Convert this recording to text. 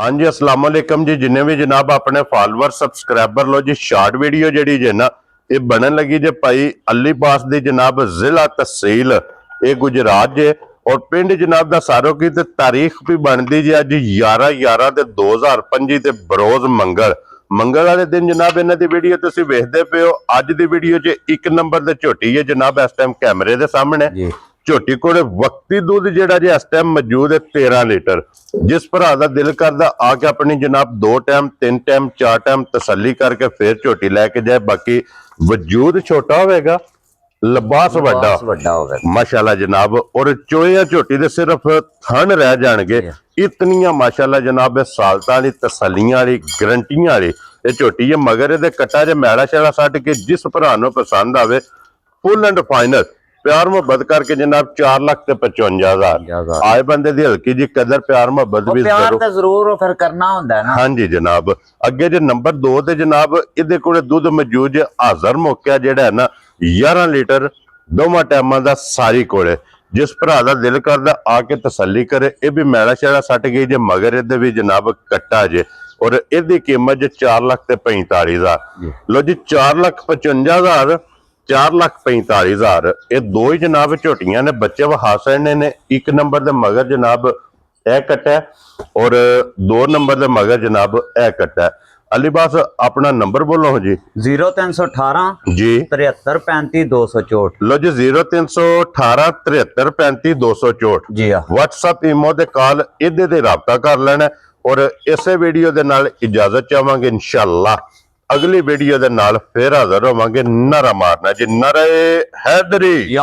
हाँ जी, अस्सलाम वालेकुम जी। जिन्हें भी जनाब अपने फॉलोअर सबसक्राइबर लो जी, शार्ट वीडियो जी जे ना ये बनन लगी जे भाई अली पास दी जनाब जिला तहसील ये गुजरात जे और पिंड जनाब दा सारो की ते तारीख भी बनती जी अज 11/11/2025 ते बरोज मंगल वाले दिन जनाब इन्हां दी वीडियो तुसीं वेखदे पे हो। अज दी वीडियो च एक नंबर ते झोटी है जनाब इस टाइम कैमरे दे सामने झोटी कोल वक्ती दूध जेड़ा जे इस टाइम मौजूद है 13 लीटर। जिस भरा दा दिल करदा आके अपनी जनाब 2 टाइम 3 टाइम 4 टाइम तसल्ली करके फिर झोटी लैके जाए। बाकी वजूद छोटा होगा, लिबास वड्डा माशाल्लाह जनाब। और चोया झोटी दे सिर्फ थन रह जाएंगे इतनियां माशाल्लाह जनाब सालतां वाली तसल्लियां वाली गारंटियां वाली ये झोटी है। मगर ये कट्टा जे मैला शैला सट के जिस भरा नूं पसंद आवे फुल एंड फाइनल प्यार मुहब्बत करके जनाब 4,55,000 आए बंदे दी हल्की जी कदर प्यार मुहब्बत भी जरूर फिर करना हुंदा है ना। हाँ जी जनाब। अगे जे नंबर 2 ते जनाब इहदे कोले दुध मौजूद हाजर मौका जेड़ा है ना 11 लीटर दोवां टाइमां दा सारी कोले। जिस भरा दा दिल करदा आके तसल्ली करे। ये भी मैला शैला सट गई जे मगर इहदे भी जनाब कट्टा जे और इहदी कीमत जे 4,45,000। लो जी 4,55,000 4,45,000 ये दो ही जनाब झोटियां ने बच्चे वहा सकने ने। एक नंबर दे मगर जनाब ए कट्टा और 2 नंबर दे मगर जनाब ए कट्टा। अली बास अपना नंबर बोलो जी। 0318 जी 73 35 264। लो जी 0318 73 35 264 जी हाँ। व्हाट्सएप ईमो ते कॉल इहदे ते राबता कर लेना और इसे वीडियो दे नाल इजाजत चाहांगे। इंशाअल्लाह अगली वीडियो दे नाल फिर हाजिर होवांगे। नारा मारना जी, नारे हैदरी।